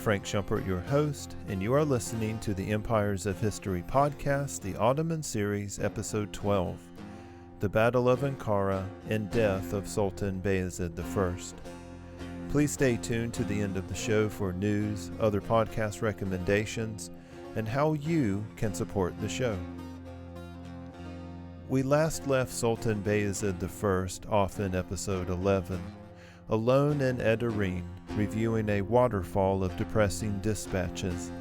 Frank Schumpert, your host, and you are listening to the Empires of History podcast, the Ottoman series, episode 12, The Battle of Ankara and Death of Sultan Bayezid I. Please stay tuned to the end of the show for news, other podcast recommendations, and how you can support the show. We last left Sultan Bayezid I off in episode 11, alone in Edrine, reviewing a waterfall of depressing dispatches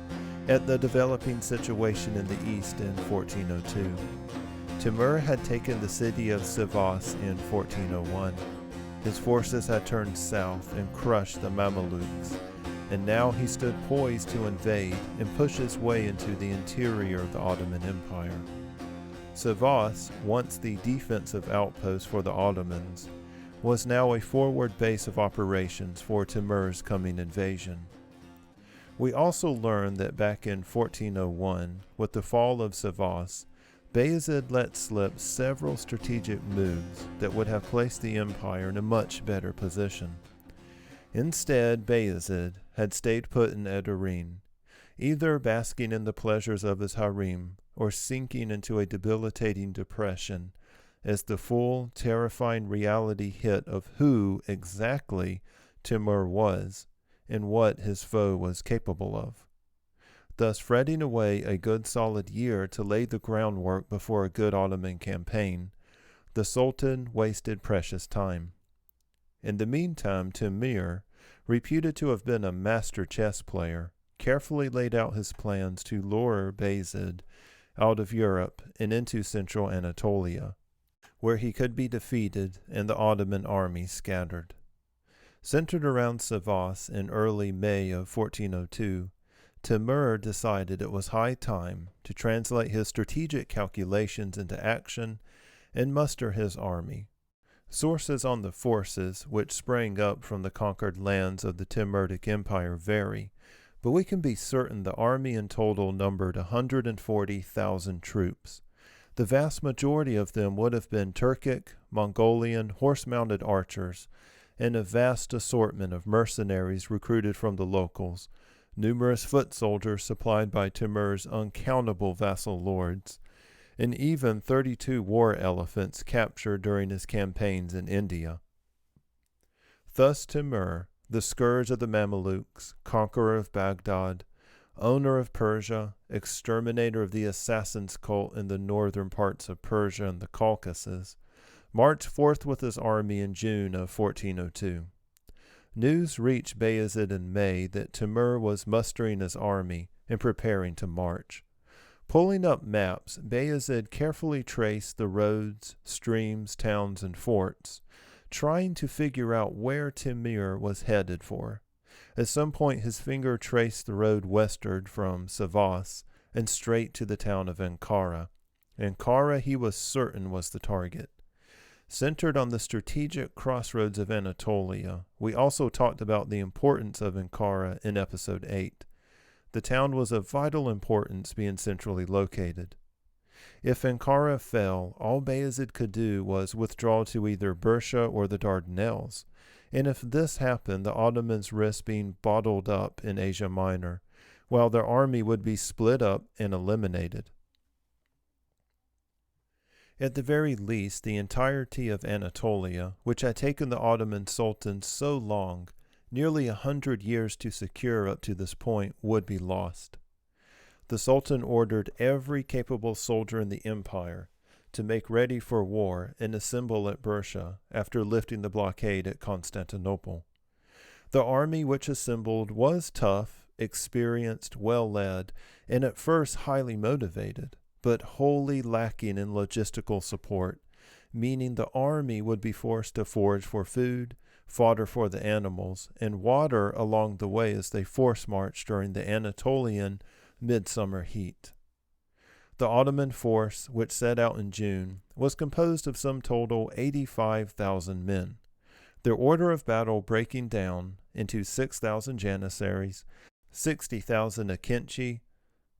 at the developing situation in the east in 1402. Timur had taken the city of Sivas in 1401. His forces had turned south and crushed the Mamelukes, and now he stood poised to invade and push his way into the interior of the Ottoman Empire. Sivas, once the defensive outpost for the Ottomans, was now a forward base of operations for Timur's coming invasion. We also learned that back in 1401, with the fall of Sivas, Bayezid let slip several strategic moves that would have placed the empire in a much better position. Instead, Bayezid had stayed put in Edrine, either basking in the pleasures of his harem or sinking into a debilitating depression as the full, terrifying reality hit of who exactly Timur was and what his foe was capable of. Thus fretting away a good solid year to lay the groundwork before a good Ottoman campaign, the Sultan wasted precious time. In the meantime, Timur, reputed to have been a master chess player, carefully laid out his plans to lure Bayezid out of Europe and into central Anatolia, where he could be defeated and the Ottoman army scattered. Centered around Sivas in early May of 1402, Timur decided it was high time to translate his strategic calculations into action and muster his army. Sources on the forces which sprang up from the conquered lands of the Timuridic Empire vary, but we can be certain the army in total numbered 140,000 troops. The vast majority of them would have been Turkic, Mongolian, horse-mounted archers, and a vast assortment of mercenaries recruited from the locals, numerous foot soldiers supplied by Timur's uncountable vassal lords, and even 32 war elephants captured during his campaigns in India. Thus Timur, the scourge of the Mamelukes, conqueror of Baghdad, owner of Persia, exterminator of the assassins' cult in the northern parts of Persia and the Caucasus, marched forth with his army in June of 1402. News reached Bayezid in May that Timur was mustering his army and preparing to march. Pulling up maps, Bayezid carefully traced the roads, streams, towns, and forts, trying to figure out where Timur was headed for. At some point his finger traced the road westward from Sivas and straight to the town of Ankara. Ankara, he was certain, was the target. Centered on the strategic crossroads of Anatolia, we also talked about the importance of Ankara in episode 8. The town was of vital importance, being centrally located. If Ankara fell, all Bayezid could do was withdraw to either Bursa or the Dardanelles, and if this happened, the Ottomans risked being bottled up in Asia Minor, while their army would be split up and eliminated. At the very least, the entirety of Anatolia, which had taken the Ottoman sultans so long, nearly 100 years to secure up to this point, would be lost. The Sultan ordered every capable soldier in the empire to make ready for war and assemble at Bursa after lifting the blockade at Constantinople. The army which assembled was tough, experienced, well-led, and at first highly motivated, but wholly lacking in logistical support, meaning the army would be forced to forage for food, fodder for the animals, and water along the way as they force-marched during the Anatolian midsummer heat. The Ottoman force, which set out in June, was composed of some total 85,000 men, their order of battle breaking down into 6,000 Janissaries, 60,000 Akinci,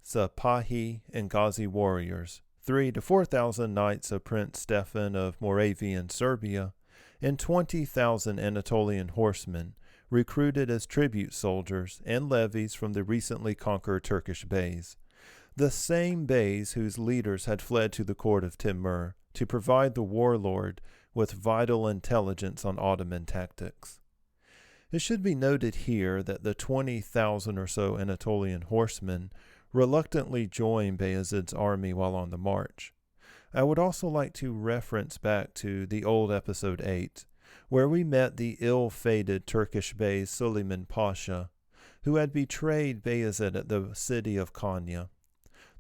Sipahi, and Ghazi warriors, 3,000 to 4,000 knights of Prince Stefan of Moravian Serbia, and 20,000 Anatolian horsemen, recruited as tribute soldiers and levies from the recently conquered Turkish beys, the same beys whose leaders had fled to the court of Timur to provide the warlord with vital intelligence on Ottoman tactics. It should be noted here that the 20,000 or so Anatolian horsemen reluctantly joined Bayezid's army while on the march. I would also like to reference back to the old episode 8, where we met the ill-fated Turkish bey Suleiman Pasha, who had betrayed Bayezid at the city of Konya.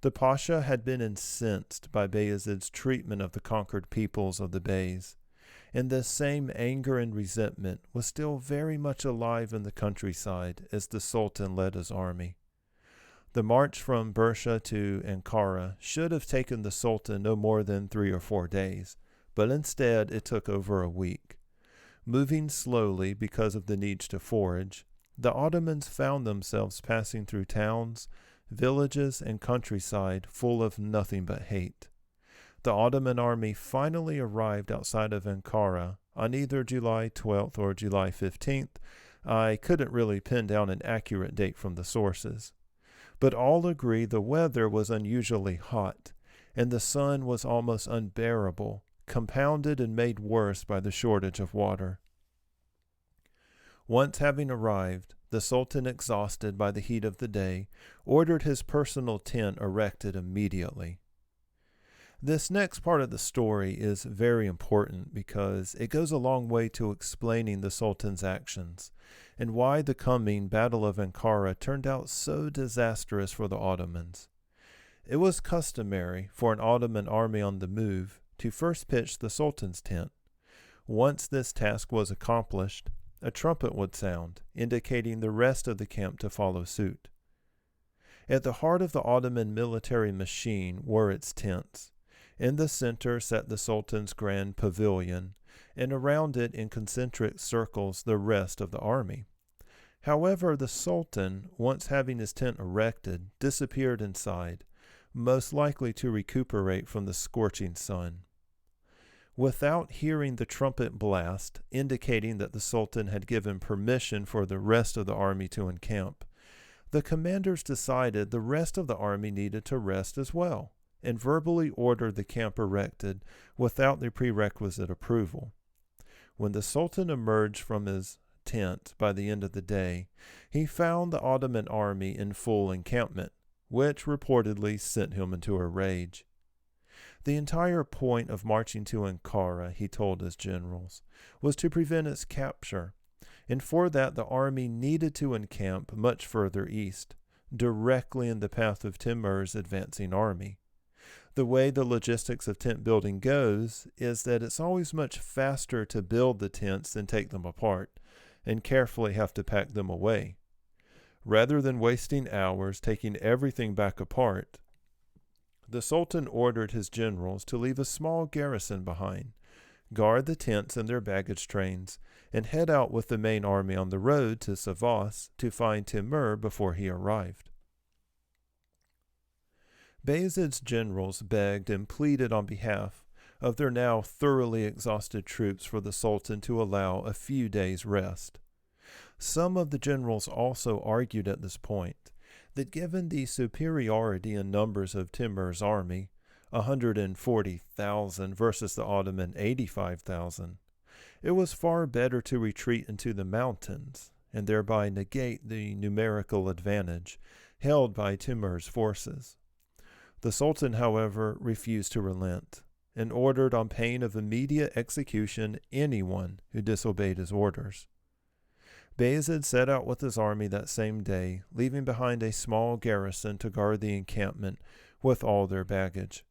The Pasha had been incensed by Bayezid's treatment of the conquered peoples of the beys, and this same anger and resentment was still very much alive in the countryside as the Sultan led his army. The march from Bursa to Ankara should have taken the Sultan no more than 3 or 4 days, but instead it took over a week. Moving slowly because of the needs to forage, the Ottomans found themselves passing through towns, villages, and countryside full of nothing but hate. The Ottoman army finally arrived outside of Ankara on either July 12th or July 15th. I couldn't really pin down an accurate date from the sources. But all agree the weather was unusually hot, and the sun was almost unbearable, compounded and made worse by the shortage of water. Once having arrived, the Sultan, exhausted by the heat of the day, ordered his personal tent erected immediately. This next part of the story is very important because it goes a long way to explaining the Sultan's actions and why the coming Battle of Ankara turned out so disastrous for the Ottomans. It was customary for an Ottoman army on the move to first pitch the Sultan's tent. Once this task was accomplished, a trumpet would sound, indicating the rest of the camp to follow suit. At the heart of the Ottoman military machine were its tents. In the center sat the Sultan's grand pavilion, and around it in concentric circles the rest of the army. However, the Sultan, once having his tent erected, disappeared inside, most likely to recuperate from the scorching sun. Without hearing the trumpet blast, indicating that the Sultan had given permission for the rest of the army to encamp, the commanders decided the rest of the army needed to rest as well, and verbally ordered the camp erected without the prerequisite approval. When the Sultan emerged from his tent by the end of the day, he found the Ottoman army in full encampment, which reportedly sent him into a rage. The entire point of marching to Ankara, he told his generals, was to prevent its capture, and for that the army needed to encamp much further east, directly in the path of Timur's advancing army. The way the logistics of tent building goes is that it's always much faster to build the tents than take them apart, and carefully have to pack them away. Rather than wasting hours taking everything back apart, the Sultan ordered his generals to leave a small garrison behind, guard the tents and their baggage trains, and head out with the main army on the road to Sivas to find Timur before he arrived. Bayezid's generals begged and pleaded on behalf of their now thoroughly exhausted troops for the Sultan to allow a few days' rest. Some of the generals also argued at this point that given the superiority in numbers of Timur's army, 140,000 versus the Ottoman 85,000, it was far better to retreat into the mountains and thereby negate the numerical advantage held by Timur's forces. The Sultan, however, refused to relent, and ordered on pain of immediate execution anyone who disobeyed his orders. Bayezid set out with his army that same day, leaving behind a small garrison to guard the encampment with all their baggage.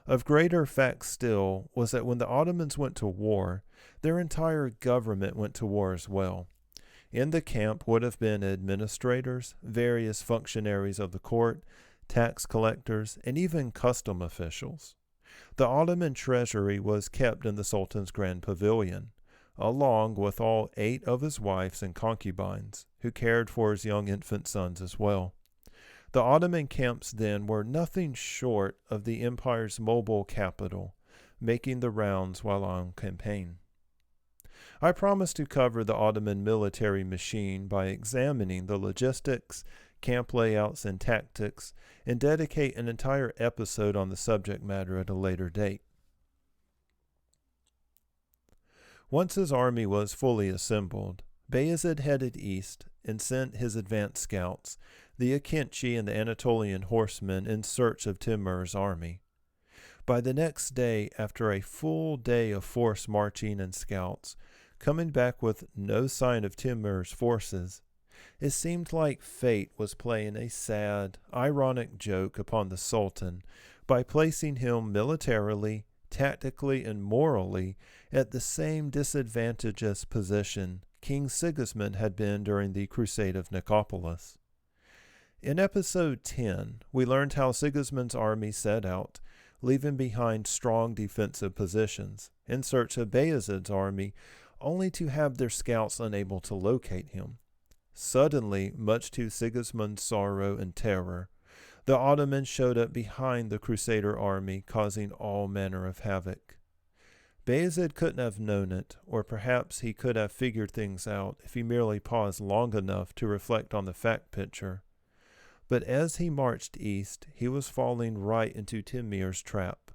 Of greater fact still was that when the Ottomans went to war, their entire government went to war as well. In the camp would have been administrators, various functionaries of the court, tax collectors, and even custom officials. The Ottoman treasury was kept in the Sultan's grand pavilion, along with all 8 of his wives and concubines, who cared for his young infant sons as well. The Ottoman camps then were nothing short of the empire's mobile capital, making the rounds while on campaign. I promised to cover the Ottoman military machine by examining the logistics, camp layouts, and tactics, and dedicate an entire episode on the subject matter at a later date. Once his army was fully assembled, Bayezid headed east and sent his advance scouts, the Akinci and the Anatolian horsemen, in search of Timur's army. By the next day, after a full day of forced marching and scouts, coming back with no sign of Timur's forces, it seemed like fate was playing a sad, ironic joke upon the Sultan by placing him militarily, tactically, and morally at the same disadvantageous position King Sigismund had been during the Crusade of Nicopolis. In episode 10, we learned how Sigismund's army set out, leaving behind strong defensive positions, in search of Bayezid's army, only to have their scouts unable to locate him. Suddenly, much to Sigismund's sorrow and terror, the Ottomans showed up behind the Crusader army, causing all manner of havoc. Bayezid couldn't have known it, or perhaps he could have figured things out if he merely paused long enough to reflect on the fact picture. But as he marched east, he was falling right into Timur's trap.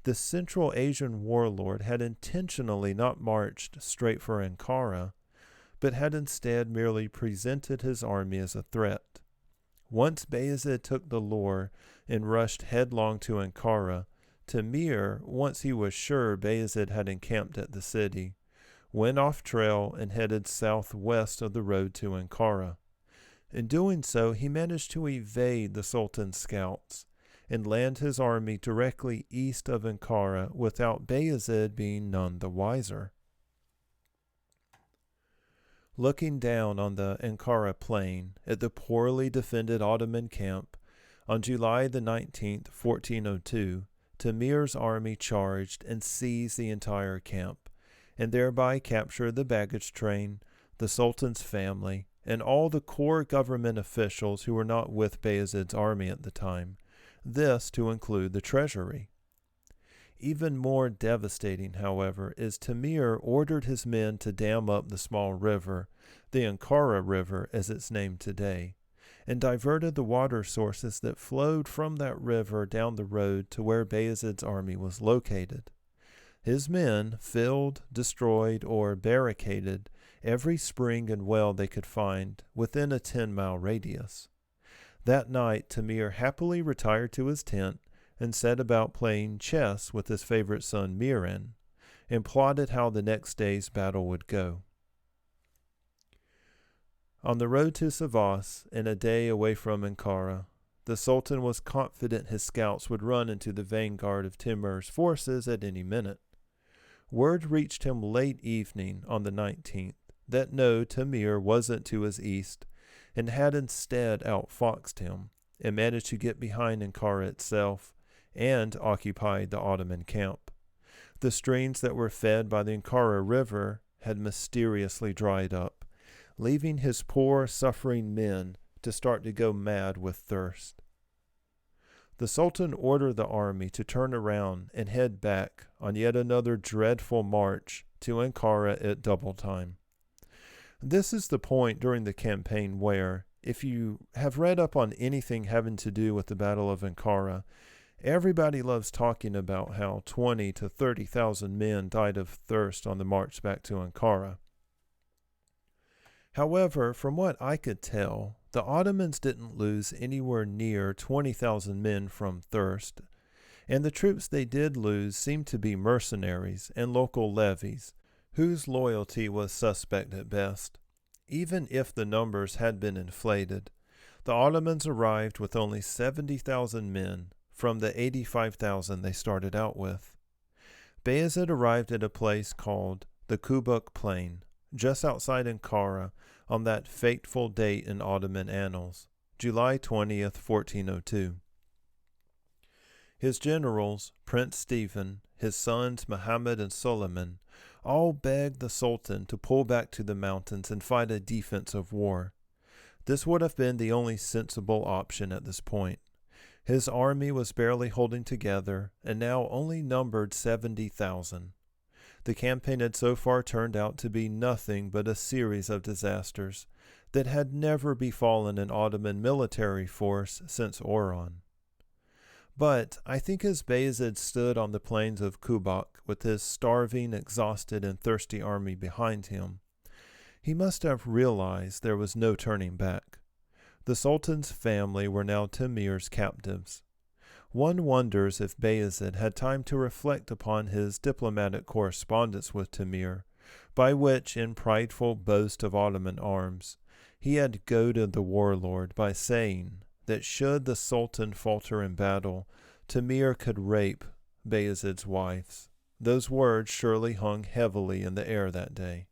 The Central Asian Warlord had intentionally not marched straight for Ankara, but had instead merely presented his army as a threat. Once Bayezid took the lure and rushed headlong to Ankara, Timur, once he was sure Bayezid had encamped at the city, went off trail and headed southwest of the road to Ankara. In doing so, he managed to evade the Sultan's scouts and land his army directly east of Ankara without Bayezid being none the wiser. Looking down on the Ankara plain at the poorly defended Ottoman camp, on July the 19th, 1402, Timur's army charged and seized the entire camp, and thereby captured the baggage train, the Sultan's family, and all the core government officials who were not with Bayezid's army at the time, this to include the treasury. Even more devastating, however, is Timur ordered his men to dam up the small river, the Ankara River as it's named today, and diverted the water sources that flowed from that river down the road to where Bayezid's army was located. His men filled, destroyed, or barricaded every spring and well they could find within a 10-mile radius. That night, Timur happily retired to his tent and set about playing chess with his favorite son Miran, and plotted how the next day's battle would go. On the road to Sivas, and a day away from Ankara, the Sultan was confident his scouts would run into the vanguard of Timur's forces at any minute. Word reached him late evening on the 19th that no, Timur wasn't to his east, and had instead outfoxed him, and managed to get behind Ankara itself, and occupied the Ottoman camp. The streams that were fed by the Ankara River had mysteriously dried up, leaving his poor, suffering men to start to go mad with thirst. The Sultan ordered the army to turn around and head back on yet another dreadful march to Ankara at double time. This is the point during the campaign where, if you have read up on anything having to do with the Battle of Ankara, everybody loves talking about how 20 to 30,000 men died of thirst on the march back to Ankara. However, from what I could tell, the Ottomans didn't lose anywhere near 20,000 men from thirst, and the troops they did lose seemed to be mercenaries and local levies, whose loyalty was suspect at best. Even if the numbers had been inflated, the Ottomans arrived with only 70,000 men from the 85,000 they started out with. Bayezid arrived at a place called the Kubuk Plain, just outside Ankara, on that fateful date in Ottoman annals, July 20th, 1402. His generals, Prince Stephen, his sons Muhammad and Suleiman, all begged the Sultan to pull back to the mountains and fight a defensive war. This would have been the only sensible option at this point. His army was barely holding together and now only numbered 70,000. The campaign had so far turned out to be nothing but a series of disasters that had never befallen an Ottoman military force since Oran. But I think as Bayezid stood on the plains of Kubak with his starving, exhausted, and thirsty army behind him, he must have realized there was no turning back. The Sultan's family were now Timir's captives. One wonders if Bayezid had time to reflect upon his diplomatic correspondence with Timur, by which, in prideful boast of Ottoman arms, he had goaded the warlord by saying that should the Sultan falter in battle, Timur could rape Bayezid's wives. Those words surely hung heavily in the air that day.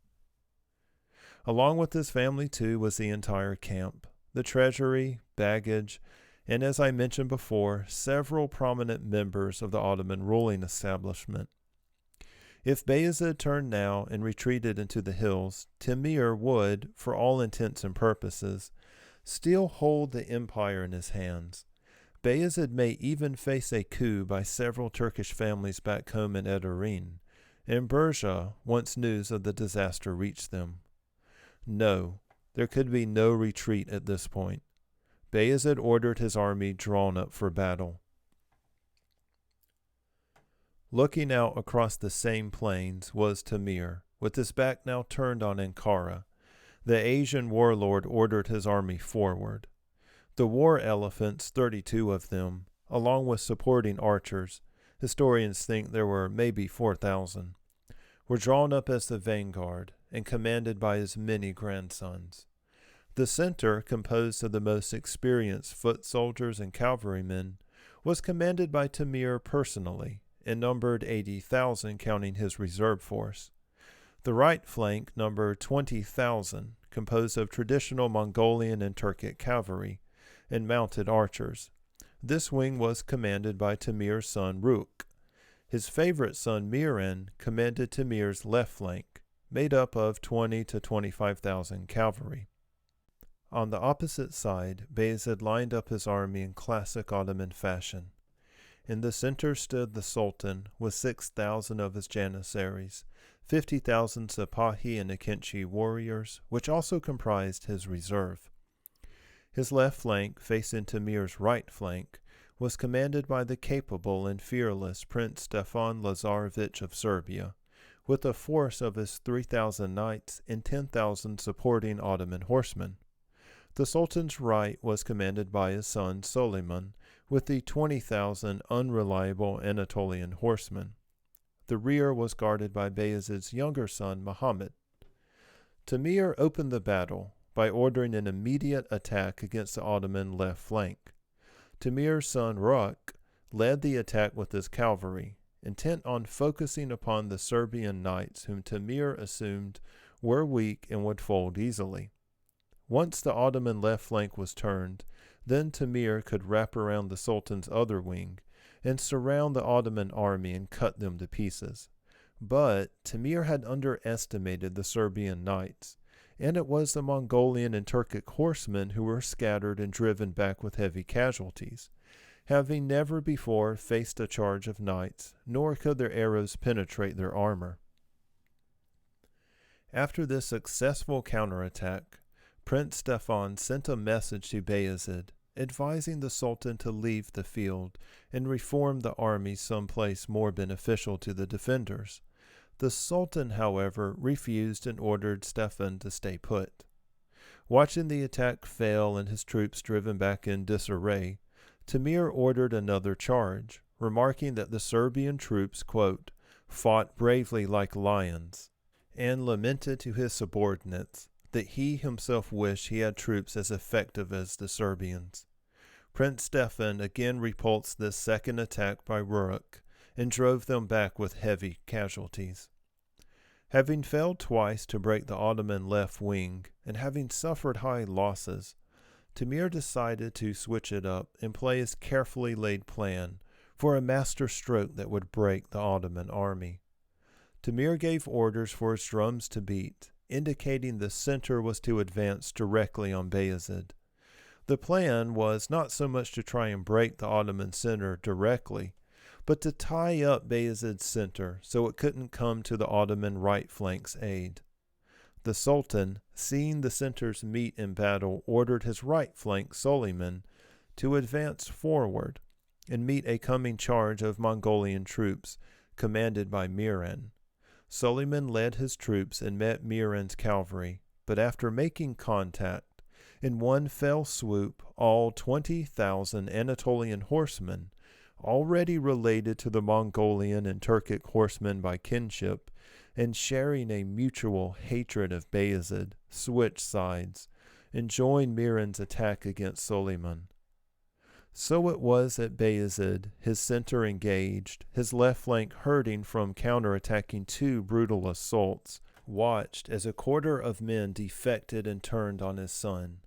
Along with his family, too, was the entire camp, the treasury, baggage, and as I mentioned before, several prominent members of the Ottoman ruling establishment. If Bayezid turned now and retreated into the hills, Timur would, for all intents and purposes, still hold the empire in his hands. Bayezid may even face a coup by several Turkish families back home in Edrine, and Bursa, once news of the disaster reached them. No, there could be no retreat at this point. Bayezid ordered his army drawn up for battle. Looking out across the same plains was Timur, with his back now turned on Ankara. The Asian Warlord ordered his army forward. The war elephants, 32 of them, along with supporting archers, historians think there were maybe 4,000, were drawn up as the vanguard and commanded by his many grandsons. The center, composed of the most experienced foot soldiers and cavalrymen, was commanded by Timur personally and numbered 80,000 counting his reserve force. The right flank numbered 20,000, composed of traditional Mongolian and Turkic cavalry and mounted archers. This wing was commanded by Timur's son Ruk. His favorite son Miran commanded Timur's left flank, made up of 20 to 25,000 cavalry. On the opposite side, Bayezid lined up his army in classic Ottoman fashion. In the center stood the Sultan with 6,000 of his janissaries, 50,000 Sipahi and Akinci warriors, which also comprised his reserve. His left flank, facing Timur's right flank, was commanded by the capable and fearless Prince Stefan Lazarevich of Serbia, with a force of his 3,000 knights and 10,000 supporting Ottoman horsemen. The Sultan's right was commanded by his son Suleiman, with the 20,000 unreliable Anatolian horsemen. The rear was guarded by Bayezid's younger son Muhammad. Timur opened the battle by ordering an immediate attack against the Ottoman left flank. Timur's son Ruk led the attack with his cavalry, intent on focusing upon the Serbian knights whom Timur assumed were weak and would fold easily. Once the Ottoman left flank was turned, then Timur could wrap around the Sultan's other wing and surround the Ottoman army and cut them to pieces. But Timur had underestimated the Serbian knights, and it was the Mongolian and Turkic horsemen who were scattered and driven back with heavy casualties, having never before faced a charge of knights, nor could their arrows penetrate their armor. After this successful counterattack, Prince Stefan sent a message to Bayezid, advising the Sultan to leave the field and reform the army someplace more beneficial to the defenders. The Sultan, however, refused and ordered Stefan to stay put. Watching the attack fail and his troops driven back in disarray, Timur ordered another charge, remarking that the Serbian troops, quote, fought bravely like lions, and lamented to his subordinates that he himself wished he had troops as effective as the Serbians. Prince Stefan again repulsed this second attack by Ruruk and drove them back with heavy casualties. Having failed twice to break the Ottoman left wing and having suffered high losses, Timur decided to switch it up and play his carefully laid plan for a master stroke that would break the Ottoman army. Timur gave orders for his drums to beat, indicating the center was to advance directly on Bayezid. The plan was not so much to try and break the Ottoman center directly, but to tie up Bayezid's center so it couldn't come to the Ottoman right flank's aid. The Sultan, seeing the centers meet in battle, ordered his right flank, Suleiman, to advance forward and meet a coming charge of Mongolian troops, commanded by Miran. Suleiman led his troops and met Miran's cavalry, but after making contact, in one fell swoop, all 20,000 Anatolian horsemen, already related to the Mongolian and Turkic horsemen by kinship, and sharing a mutual hatred of Bayezid, switched sides, and joined Miran's attack against Suleiman. So it was that Bayezid, his center engaged, his left flank hurting from counterattacking two brutal assaults, watched as a quarter of men defected and turned on his son.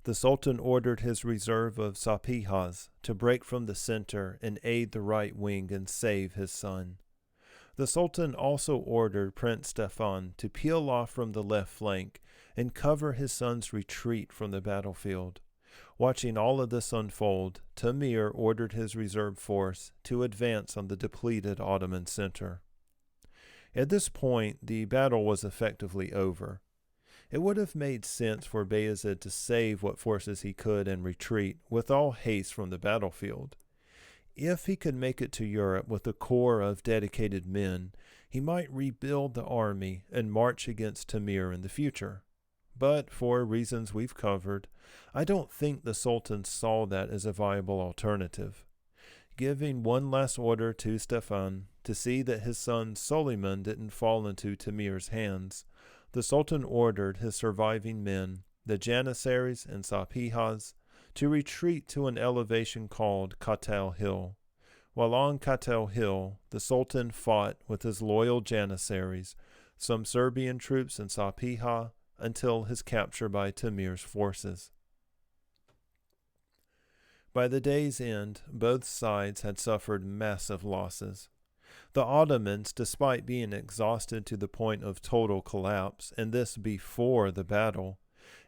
The Sultan ordered his reserve of Sapihas to break from the center and aid the right wing and save his son. The Sultan also ordered Prince Stefan to peel off from the left flank and cover his son's retreat from the battlefield. Watching all of this unfold, Timur ordered his reserve force to advance on the depleted Ottoman center. At this point, the battle was effectively over. It would have made sense for Bayezid to save what forces he could and retreat with all haste from the battlefield. If he could make it to Europe with a corps of dedicated men, he might rebuild the army and march against Timur in the future. But for reasons we've covered, I don't think the Sultan saw that as a viable alternative. Giving one last order to Stefan to see that his son Suleiman didn't fall into Timur's hands, the Sultan ordered his surviving men, the Janissaries and Sapihas, to retreat to an elevation called Katel Hill. While on Katel Hill, the Sultan fought with his loyal Janissaries, some Serbian troops in Sapiha, until his capture by Timur's forces. By the day's end, both sides had suffered massive losses. The Ottomans, despite being exhausted to the point of total collapse, and this before the battle,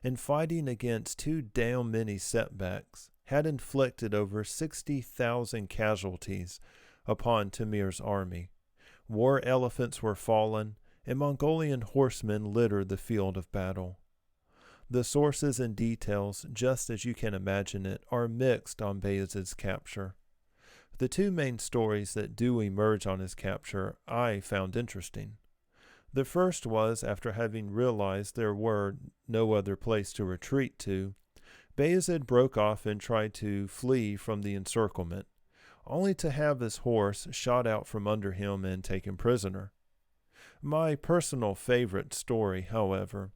and fighting against too damn many setbacks, had inflicted over 60,000 casualties upon Timur's army. War elephants were fallen, and Mongolian horsemen littered the field of battle. The sources and details, just as you can imagine it, are mixed on Bayezid's capture. The two main stories that do emerge on his capture I found interesting. The first was, after having realized there were no other place to retreat to, Bayezid broke off and tried to flee from the encirclement, only to have his horse shot out from under him and taken prisoner. My personal favorite story, however,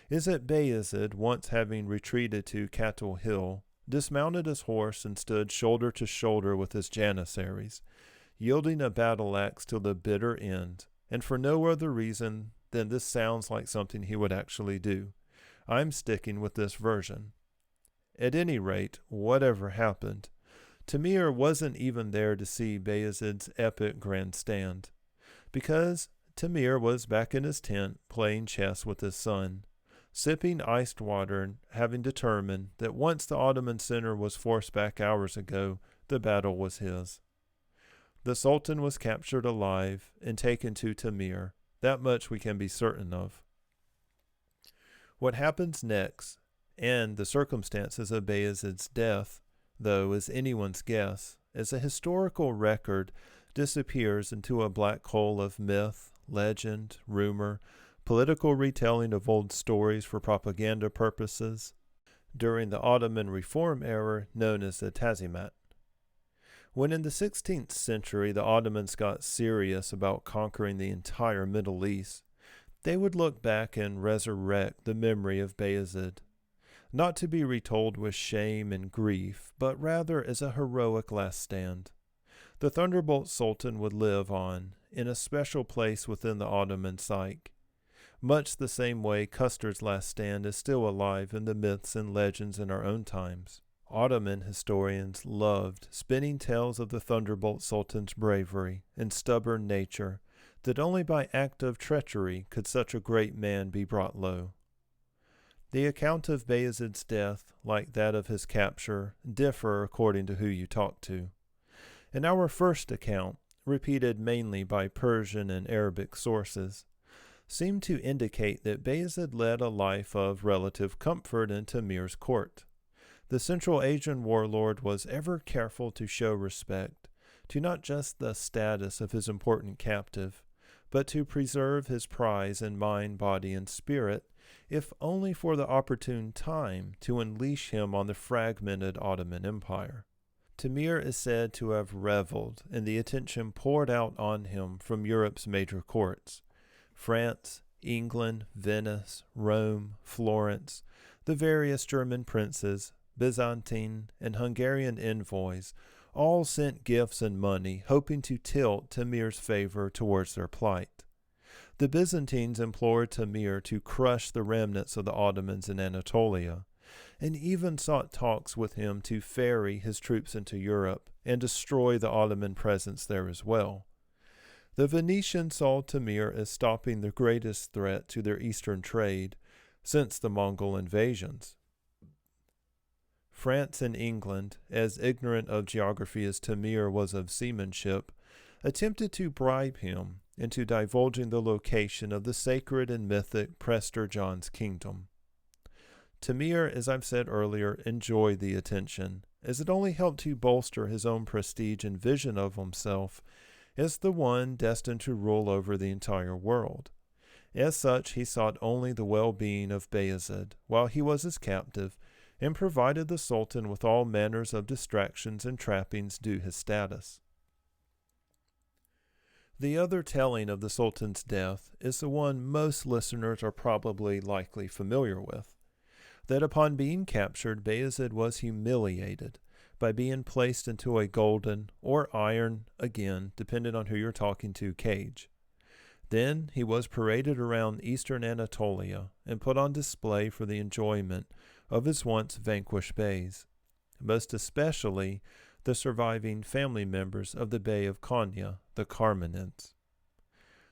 is that Bayezid, once having retreated to Katel Hill, dismounted his horse and stood shoulder to shoulder with his Janissaries, yielding a battle axe till the bitter end, and for no other reason than this sounds like something he would actually do. I'm sticking with this version. At any rate, whatever happened, Timur wasn't even there to see Bayezid's epic grand stand, because Timur was back in his tent playing chess with his son, sipping iced water and having determined that once the Ottoman center was forced back hours ago, the battle was his. The Sultan was captured alive and taken to Timur. That much we can be certain of. What happens next, and the circumstances of Bayezid's death, though is anyone's guess, as a historical record disappears into a black hole of myth, legend, rumor, political retelling of old stories for propaganda purposes, during the Ottoman reform era known as the Tazimat. When in the 16th century the Ottomans got serious about conquering the entire Middle East, they would look back and resurrect the memory of Bayezid, not to be retold with shame and grief, but rather as a heroic last stand. The Thunderbolt Sultan would live on, in a special place within the Ottoman psyche, much the same way Custer's last stand is still alive in the myths and legends in our own times. Ottoman historians loved spinning tales of the Thunderbolt Sultan's bravery and stubborn nature, that only by act of treachery could such a great man be brought low. The account of Bayezid's death, like that of his capture, differ according to who you talk to. In our first account, repeated mainly by Persian and Arabic sources, seem to indicate that Bayezid led a life of relative comfort in Timir's court. The Central Asian warlord was ever careful to show respect to not just the status of his important captive, but to preserve his prize in mind, body, and spirit, if only for the opportune time to unleash him on the fragmented Ottoman Empire. Timur is said to have reveled in the attention poured out on him from Europe's major courts: France, England, Venice, Rome, Florence, the various German princes, Byzantine, and Hungarian envoys all sent gifts and money, hoping to tilt Timur's favor towards their plight. The Byzantines implored Timur to crush the remnants of the Ottomans in Anatolia, and even sought talks with him to ferry his troops into Europe and destroy the Ottoman presence there as well. The Venetians saw Timur as stopping the greatest threat to their eastern trade since the Mongol invasions. France and England, as ignorant of geography as Timur was of seamanship, attempted to bribe him into divulging the location of the sacred and mythic Prester John's kingdom. Timur, as I've said earlier, enjoyed the attention, as it only helped to bolster his own prestige and vision of himself as the one destined to rule over the entire world. As such, he sought only the well-being of Bayezid while he was his captive, and provided the Sultan with all manners of distractions and trappings due his status. The other telling of the Sultan's death is the one most listeners are probably likely familiar with: that upon being captured, Bayezid was humiliated by being placed into a golden or iron, again, depending on who you're talking to, cage. Then he was paraded around eastern Anatolia and put on display for the enjoyment of his once vanquished beys, most especially the surviving family members of the Bey of Konya, the Karmanids.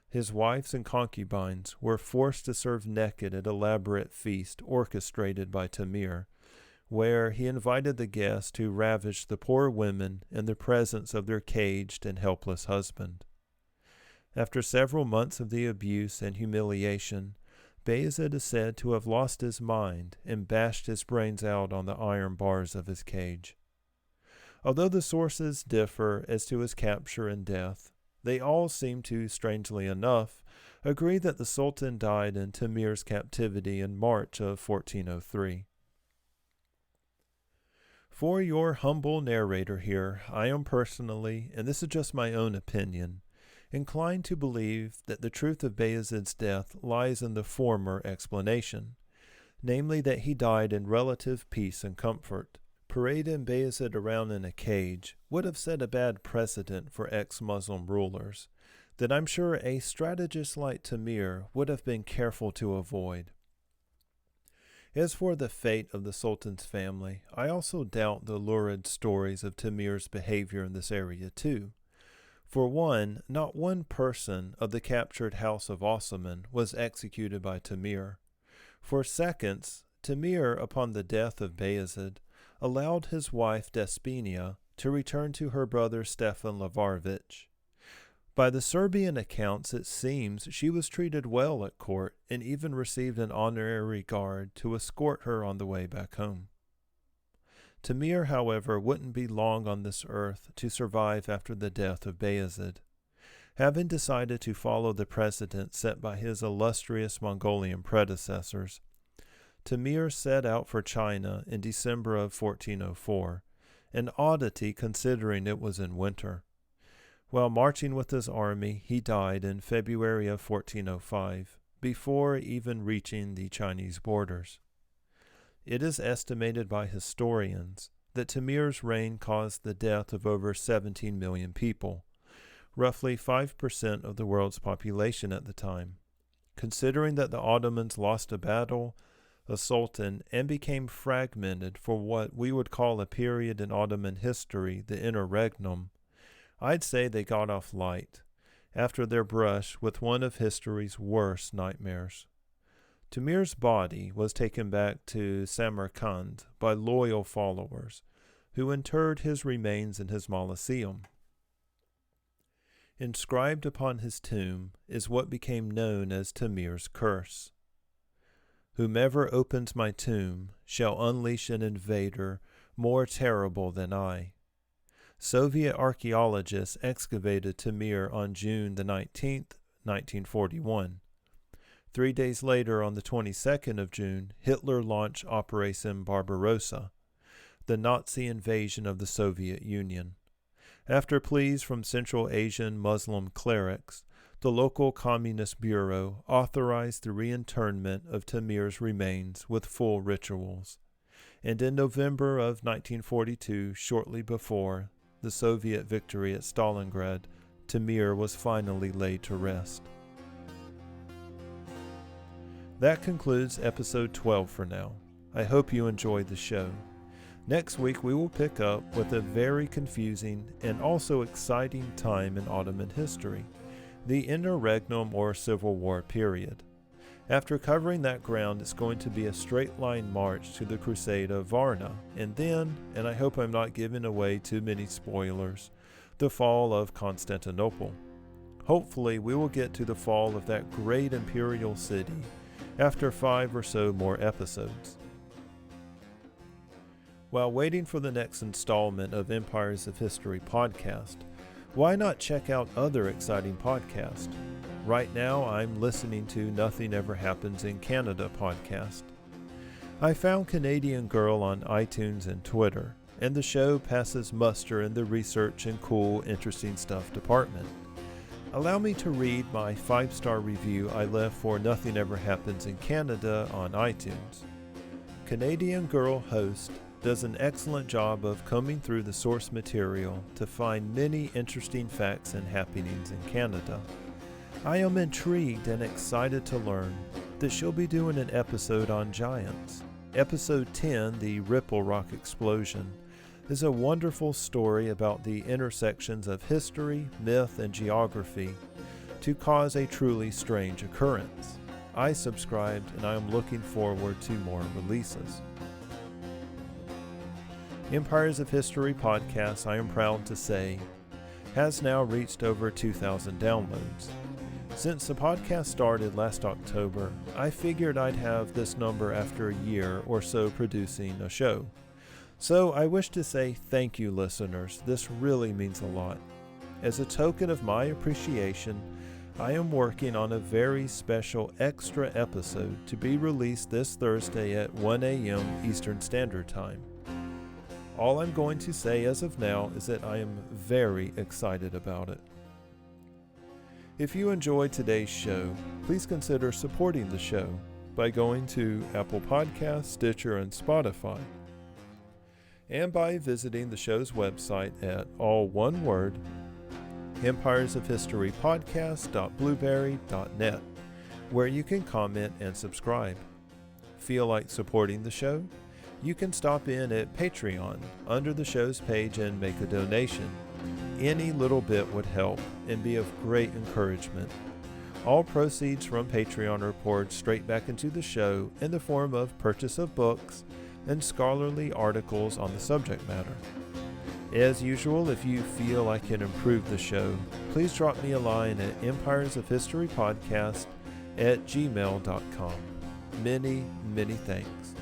His wives and concubines were forced to serve naked at elaborate feast orchestrated by Timur, where he invited the guests to ravish the poor women in the presence of their caged and helpless husband. After several months of the abuse and humiliation, Bayezid is said to have lost his mind and bashed his brains out on the iron bars of his cage. Although the sources differ as to his capture and death, they all seem to, strangely enough, agree that the Sultan died in Timur's captivity in March of 1403. For your humble narrator here, I am personally, and this is just my own opinion, inclined to believe that the truth of Bayezid's death lies in the former explanation, namely that he died in relative peace and comfort. Parading Bayezid around in a cage would have set a bad precedent for ex-Muslim rulers that I'm sure a strategist like Timur would have been careful to avoid. As for the fate of the Sultan's family, I also doubt the lurid stories of Timur's behavior in this area too. For one, not one person of the captured house of Ottoman was executed by Timur. For seconds, Timur, upon the death of Bayezid, allowed his wife Despina to return to her brother Stefan Lazarevic. By the Serbian accounts, it seems she was treated well at court and even received an honorary guard to escort her on the way back home. Timur, however, wouldn't be long on this earth to survive after the death of Bayezid. Having decided to follow the precedent set by his illustrious Mongolian predecessors, Timur set out for China in December of 1404, an oddity considering it was in winter. While marching with his army, he died in February of 1405, before even reaching the Chinese borders. It is estimated by historians that Timur's reign caused the death of over 17 million people, roughly 5% of the world's population at the time. Considering that the Ottomans lost a battle, a sultan, and became fragmented for what we would call a period in Ottoman history, the interregnum, I'd say they got off light after their brush with one of history's worst nightmares. Timur's body was taken back to Samarkand by loyal followers, who interred his remains in his mausoleum. Inscribed upon his tomb is what became known as Timur's curse. Whomever opens my tomb shall unleash an invader more terrible than I. Soviet archaeologists excavated Timur on June the 19th, 1941. 3 days later, on the 22nd of June, Hitler launched Operation Barbarossa, the Nazi invasion of the Soviet Union. After pleas from Central Asian Muslim clerics, the local Communist Bureau authorized the reinterment of Timur's remains with full rituals. And in November of 1942, shortly before the Soviet victory at Stalingrad, Timur was finally laid to rest. That concludes episode 12 for now. I hope you enjoyed the show. Next week we will pick up with a very confusing and also exciting time in Ottoman history, the interregnum or Civil War period. After covering that ground, it's going to be a straight line march to the Crusade of Varna, and then, and I hope I'm not giving away too many spoilers, the fall of Constantinople. Hopefully we will get to the fall of that great imperial city after 5 or so more episodes. While waiting for the next installment of Empires of History podcast, why not check out other exciting podcasts? Right now, I'm listening to Nothing Ever Happens in Canada podcast. I found Canadian Girl on iTunes and Twitter, and the show passes muster in the research and cool, interesting stuff department. Allow me to read my 5-star review I left for Nothing Ever Happens in Canada on iTunes. Canadian Girl host does an excellent job of combing through the source material to find many interesting facts and happenings in Canada. I am intrigued and excited to learn that she'll be doing an episode on giants. Episode 10, The Ripple Rock Explosion, is a wonderful story about the intersections of history, myth, and geography to cause a truly strange occurrence. I subscribed and I am looking forward to more releases. Empires of History podcast, I am proud to say, has now reached over 2,000 downloads. Since the podcast started last October, I figured I'd have this number after a year or so producing a show. So I wish to say thank you, listeners. This really means a lot. As a token of my appreciation, I am working on a very special extra episode to be released this Thursday at 1 a.m. Eastern Standard Time. All I'm going to say as of now is that I am very excited about it. If you enjoyed today's show, please consider supporting the show by going to Apple Podcasts, Stitcher, and Spotify, and by visiting the show's website at all one word, Empiresofhistorypodcast.blueberry.net, where you can comment and subscribe. Feel like supporting the show? You can stop in at Patreon under the show's page and make a donation. Any little bit would help and be of great encouragement. All proceeds from Patreon are poured straight back into the show in the form of purchase of books and scholarly articles on the subject matter. As usual, if you feel I can improve the show, please drop me a line at empiresofhistorypodcast@gmail.com. Many, many thanks.